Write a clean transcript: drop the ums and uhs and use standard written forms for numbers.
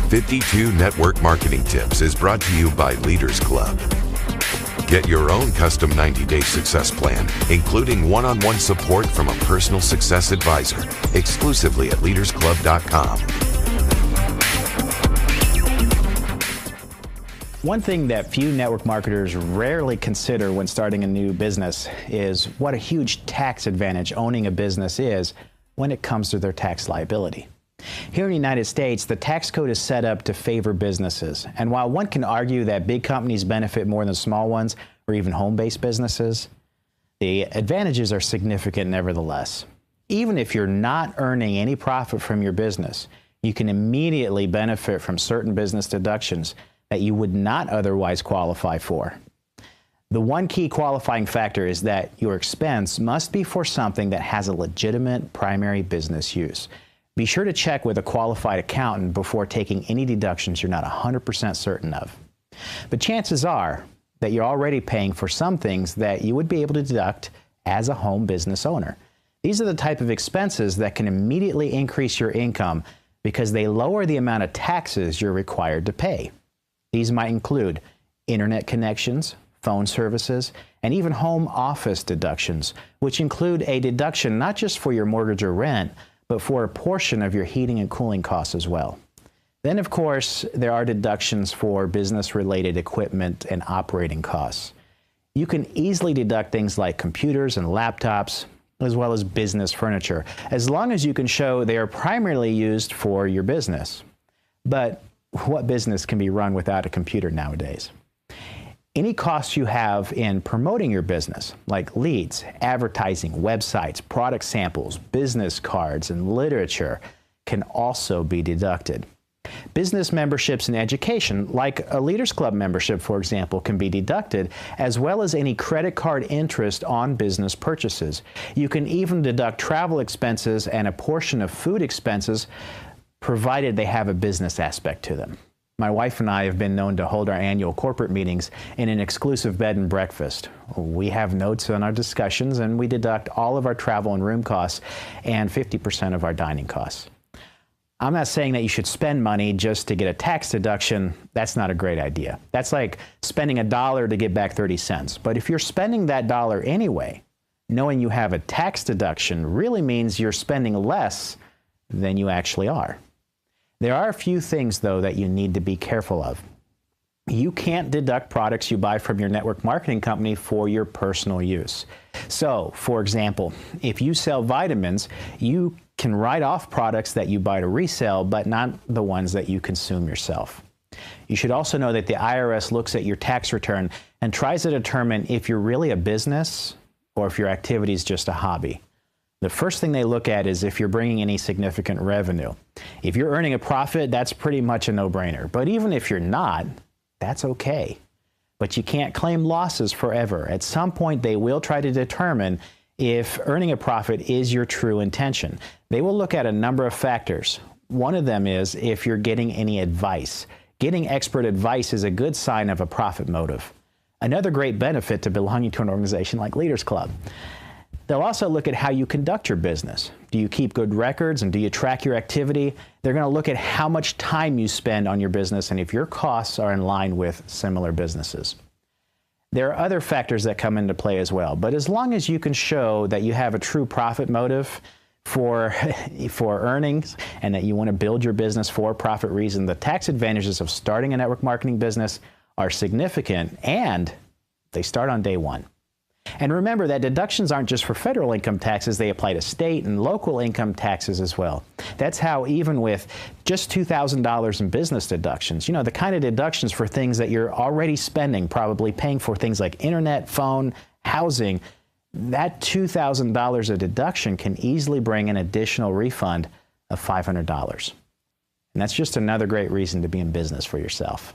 52 Network Marketing Tips is brought to you by Leaders Club. Get your own custom 90-day success plan, including one-on-one support from a personal success advisor, exclusively at leadersclub.com. One thing that few network marketers rarely consider when starting a new business is what a huge tax advantage owning a business is when it comes to their tax liability. Here in the United States, the tax code is set up to favor businesses. And while one can argue that big companies benefit more than small ones or even home-based businesses, the advantages are significant nevertheless. Even if you're not earning any profit from your business, you can immediately benefit from certain business deductions that you would not otherwise qualify for. The one key qualifying factor is that your expense must be for something that has a legitimate primary business use. Be sure to check with a qualified accountant before taking any deductions you're not 100% certain of. But chances are that you're already paying for some things that you would be able to deduct as a home business owner. These are the type of expenses that can immediately increase your income because they lower the amount of taxes you're required to pay. These might include internet connections, phone services, and even home office deductions, which include a deduction not just for your mortgage or rent, but for a portion of your heating and cooling costs as well. Then, of course, there are deductions for business-related equipment and operating costs. You can easily deduct things like computers and laptops, as well as business furniture, as long as you can show they are primarily used for your business. But what business can be run without a computer nowadays? Any costs you have in promoting your business, like leads, advertising, websites, product samples, business cards, and literature, can also be deducted. Business memberships and education, like a Leaders Club membership, for example, can be deducted, as well as any credit card interest on business purchases. You can even deduct travel expenses and a portion of food expenses, provided they have a business aspect to them. My wife and I have been known to hold our annual corporate meetings in an exclusive bed and breakfast. We have notes on our discussions, and we deduct all of our travel and room costs and 50% of our dining costs. I'm not saying that you should spend money just to get a tax deduction. That's not a great idea. That's like spending $1 to get back 30 cents. But if you're spending that dollar anyway, knowing you have a tax deduction really means you're spending less than you actually are. There are a few things, though, that you need to be careful of. You can't deduct products you buy from your network marketing company for your personal use. So, for example, if you sell vitamins, you can write off products that you buy to resell, but not the ones that you consume yourself. You should also know that the IRS looks at your tax return and tries to determine if you're really a business or if your activity is just a hobby. The first thing they look at is if you're bringing any significant revenue. If you're earning a profit, that's pretty much a no-brainer. But even if you're not, that's okay. But you can't claim losses forever. At some point, they will try to determine if earning a profit is your true intention. They will look at a number of factors. One of them is if you're getting any advice. Getting expert advice is a good sign of a profit motive. Another great benefit to belonging to an organization like Leaders Club. They'll also look at how you conduct your business. Do you keep good records and do you track your activity? They're going to look at how much time you spend on your business and if your costs are in line with similar businesses. There are other factors that come into play as well, but as long as you can show that you have a true profit motive for earnings and that you want to build your business for a profit reason, the tax advantages of starting a network marketing business are significant and they start on day one. And remember that deductions aren't just for federal income taxes, they apply to state and local income taxes as well. That's how even with just $2,000 in business deductions, you know, the kind of deductions for things that you're already spending, probably paying for things like internet, phone, housing, that $2,000 of deduction can easily bring an additional refund of $500. And that's just another great reason to be in business for yourself.